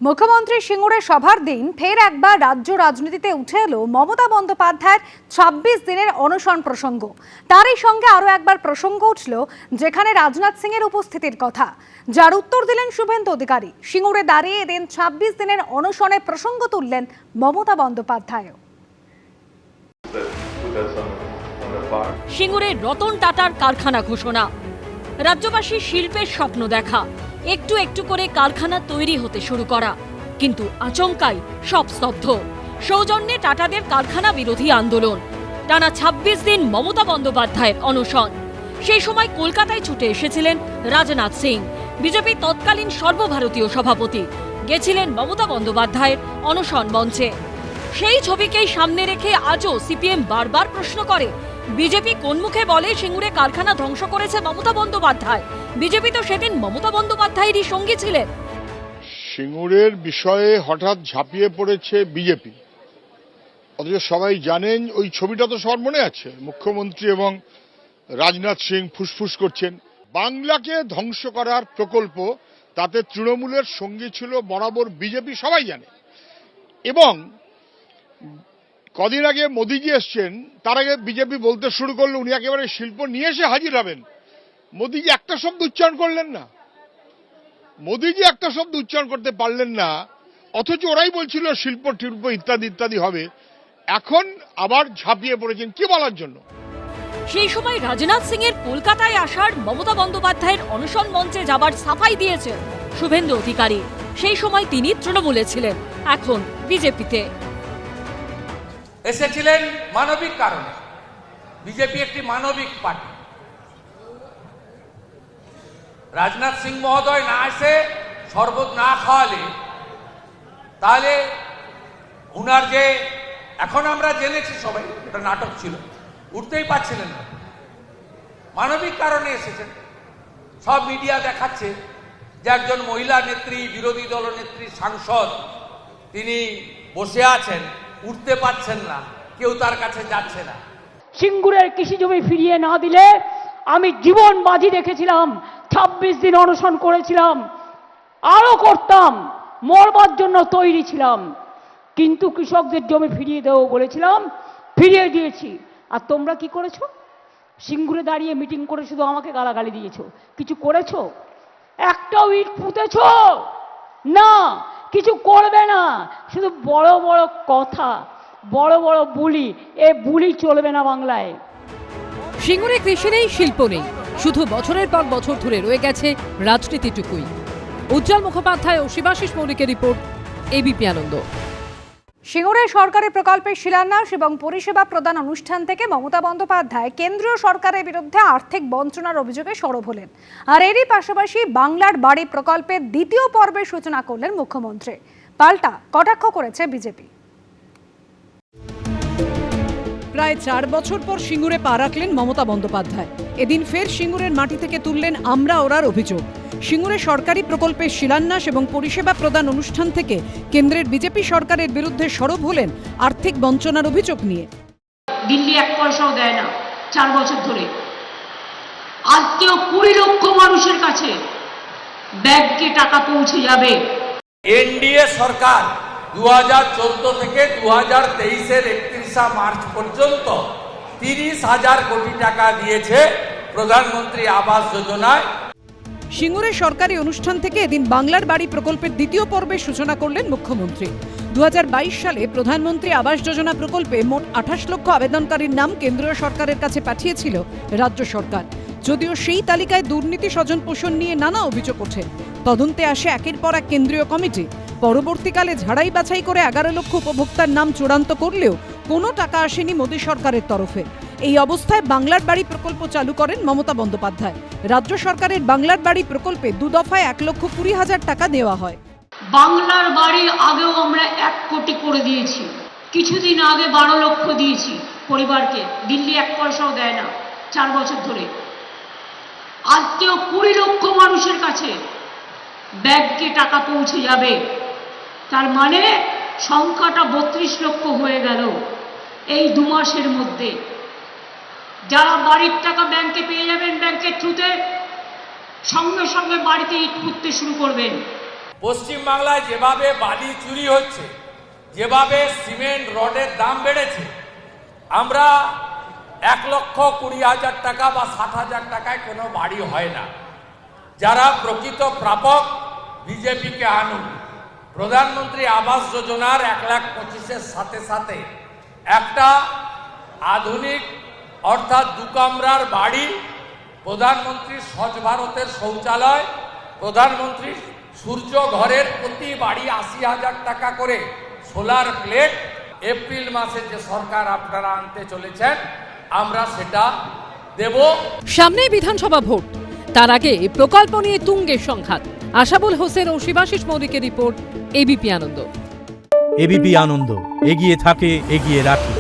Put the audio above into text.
মুখ্যমন্ত্রী সিঙ্গুরে সভার দিন ফের একবার রাজ্য রাজনীতিতে উঠে এলো মমতা বন্দ্যোপাধ্যায়ের ২৬ দিনের অনশন প্রসঙ্গ। তারই সঙ্গে আরও একবার প্রসঙ্গ উঠল যেখানে রাজনাথ সিং এর উপস্থিতির কথা, যার উত্তর দিলেন শুভেন্দু অধিকারী। সিঙ্গুরে দাঁড়িয়ে এদিন ২৬ দিনের অনশনের প্রসঙ্গ তুললেন মমতা বন্দ্যোপাধ্যায়। সিঙ্গুরে রতন টাটার কারখানা ঘোষণা, রাজ্যবাসীর শিল্পের স্বপ্ন দেখা, একটু একটু করে কারখানা তৈরি হতে শুরু করা, কিন্তু আচমকাই সব স্তব্ধ। সৌজন্যে টাটাদের কারখানা বিরোধী আন্দোলন, টানা ২৬ দিন মমতা বন্দ্যোপাধ্যায়ের অনশন। সেই সময় কলকাতায় ছুটে এসেছিলেন রাজনাথ সিং, বিজেপি তৎকালীন সর্বভারতীয় সভাপতি। গেছিলেন মমতা বন্দ্যোপাধ্যায়ের অনশন মঞ্চে। সেই ছবিকেই সামনে রেখে আজও সিপিএম বারবার প্রশ্ন করে, বিজেপি কোন মুখে বলে সিঙ্গুরে কারখানা ধ্বংস করেছে মমতা বন্দ্যোপাধ্যায়? বিজেপি তো সেদিন মমতা বন্দ্যোপাধ্যায়েরই সঙ্গী ছিলেন। সিঙ্গুরের বিষয়ে হঠাৎ ঝাঁপিয়ে পড়েছে বিজেপি, অথচ সবাই জানেন ওই ছবিটা তো সবার মনে আছে। মুখ্যমন্ত্রী এবং রাজনাথ সিং ফুসফুস করছেন বাংলাকে ধ্বংস করার প্রকল্প, তাতে তৃণমূলের সঙ্গী ছিল বরাবর বিজেপি, সবাই জানে। এবং কদিন আগে মোদিজি এসছেন, তার আগে বিজেপি বলতে শুরু করলো উনি একেবারে শিল্প নিয়ে এসে হাজির হবেন। মোদিজি একটা শব্দ উচ্চারণ করলেন না, মোদিজি একটা শব্দ উচ্চারণ করতে পারলেন না, অথচ ওরাই বলছিল শিল্প টিল্প ইত্যাদি ইত্যাদি হবে। এখন আবার ঝাঁপিয়ে পড়েছেন কি বলার জন্য? সেই সময় রাজনাথ সিং এর কলকাতায় আসার, মমতা বন্দ্যোপাধ্যায়ের অনশন মঞ্চে যাবার সাফাই দিয়েছেন শুভেন্দু অধিকারী। সেই সময় তিনি তৃণমূলে ছিলেন, এখন বিজেপিতে এসেছিলেন মানবিক কারণে। বিজেপি একটি মানবিক পার্টি। রাজনাথ সিং মহোদয় না এসে শরবত না খাওয়ালে তাহলে উনার যে, এখন আমরা জেনেছি সবাই এটা নাটক ছিল, উঠতেই পারছিলেন না। মানবিক কারণে এসেছেন। সব মিডিয়া দেখাচ্ছে যে একজন মহিলা নেত্রী, বিরোধী দলনেত্রী, সাংসদ, তিনি বসে আছেন, উঠতে পারছেন না, কেউ তার কাছে যাচ্ছে না। সিঙ্গুরের কৃষি জমি ফিরিয়ে না দিলে আমি জীবন বাজি রেখেছিলাম, ২৬ দিন অনশন করেছিলাম, আরো করতাম, মরবার জন্য তৈরি ছিলাম, কিন্তু কৃষকদের জমি ফিরিয়ে দেবো বলেছিলাম, ফিরিয়ে দিয়েছি। আর তোমরা কি করেছো? সিঙ্গুরে দাঁড়িয়ে মিটিং করে শুধু আমাকে গালাগালি দিয়েছো, কিছু করেছো? একটাও ইট পুঁতেছো না, কিছু করবে না, শুধু বড় বড় কথা, বড় বড় বুলি। এ বুলি চলবে না বাংলায়। সিঙ্গুরে কৃষি নেই, শিল্প নেই, শুধু বছরের পর বছর ধরে রয়ে গেছে রাজনীতিটুকুই। উজ্জ্বল মুখোপাধ্যায় ও শিবাশিস মৌলিকের রিপোর্ট, এবিপি আনন্দ। সিঙ্গুরে সরকারি প্রকল্পের শিলান্যাস এবং পরিষেবা প্রদান অনুষ্ঠান থেকে মমতা বন্দ্যোপাধ্যায় কেন্দ্রীয় সরকারের বিরুদ্ধে আর্থিক বঞ্চনার অভিযোগে সরব হলেন। আর এরই পাশাপাশি বাংলার বাড়ি প্রকল্পের দ্বিতীয় পর্বের সূচনা করলেন মুখ্যমন্ত্রী। পাল্টা কটাক্ষ করেছে বিজেপি। প্রায় ৪ বছর পর সিঙ্গুরে পা রাখলেন মমতা বন্দ্যোপাধ্যায়। এদিন ফের সিঙ্গুরের মাটি থেকে তুললেন আমরা ওরার অভিযোগ। সিঙ্গুরে সরকারি প্রকল্পের শিলান্যাস এবং পরিষেবা প্রদান অনুষ্ঠান থেকে কেন্দ্রের বিজেপি সরকারের বিরুদ্ধে সরব হলেন আর্থিক বঞ্চনার অভিযোগ নিয়ে। দিল্লি ১ পয়সাও দেয় না ৪ বছর ধরে। আজকেও ২০ লক্ষ মানুষের কাছে ব্যাংকে টাকা পৌঁছে যাবে। এনডিএ সরকার ২০১৪ থেকে ২০২৩-এর ৩১ মার্চ পর্যন্ত ৩০,০০০ কোটি টাকা দিয়েছে প্রধানমন্ত্রী আবাস যোজনায়। সিঙ্গুরে সরকারি অনুষ্ঠান থেকে এদিন বাংলার বাড়ি প্রকল্পের দ্বিতীয় পর্বের সূচনা করলেন মুখ্যমন্ত্রী। ২০২২ সালে প্রধানমন্ত্রী আবাস যোজনা প্রকল্পে মোট ২৮ লক্ষ আবেদনকারীর নাম কেন্দ্রীয় সরকারের কাছে পাঠিয়েছিল রাজ্য সরকার। যদিও সেই তালিকায় দুর্নীতি, স্বজন পোষণ নিয়ে নানা অভিযোগ ওঠে। তদন্তে আসে একের পর এক কেন্দ্রীয় কমিটি। পরবর্তীকালে ঝাড়াই বাছাই করে ১১ লক্ষ উপভোক্তার নাম চূড়ান্ত করলেও কোনো টাকা আসেনি মোদী সরকারের তরফে। এই অবস্থায় বাংলার বাড়ি প্রকল্প চালু করেন মমতা বন্দ্যোপাধ্যায়। রাজ্য সরকারের বাংলার বাড়ি প্রকল্পে ২ দফায় ১,২০,০০০ টাকা দেওয়া হয়। বাংলার বাড়ি আগেও আমরা ১ কোটি করে দিয়েছি, কিছুদিন আগে ১২ লক্ষ দিয়েছি পরিবারকে। দিল্লি ১ পয়সাও দেয় না ৪ বছর ধরে। আজকেও ২০ লক্ষ মানুষের কাছে ব্যাংকে টাকা পৌঁছে যাবে। তার মানে সংখ্যাটা ৩২ লক্ষ হয়ে গেল এই ২ মাসের মধ্যে। যারা বাড়ির টাকা ব্যাংকে পেয়ে যাবেন, ব্যাংকের থ্রুতে সঙ্গে সঙ্গে বাড়িতে ইট পুঁততে শুরু করবেন। পশ্চিমবাংলায় যেভাবে বালি চুরি হচ্ছে, যেভাবে সিমেন্ট রডের দাম বেড়েছে, আমরা 1,20,000 টাকা বা 60,000 টাকায় কোনো বাড়ি হয় না। যারা প্রকৃত প্রাপক বিজেপিকে আনুন। প্রধানমন্ত্রী আবাস যোজনার 1,25,000-এর সাথে সাথে একটা আধুনিক অর্থাৎ 2 কামরার বাড়ি, প্রধানমন্ত্রী স্বচ্ছ ভারতের শৌচালয়, প্রধানমন্ত্রী সূর্য ঘরের প্রতি বাড়ি 80,000 টাকা করে সোলার প্লেট, এপ্রিল মাসে যে সরকার আপনারা আনতে চলেছেন আমরা সেটা দেব। সামনেই বিধানসভা ভোট, তার আগে প্রকল্প নিয়ে তুঙ্গের সংঘাত। আশাবুল হোসেন ও শিবাশিস মৌলিকের রিপোর্ট, এবিপি আনন্দ। এবিপি আনন্দ, এগিয়ে থাকে, এগিয়ে রাখে।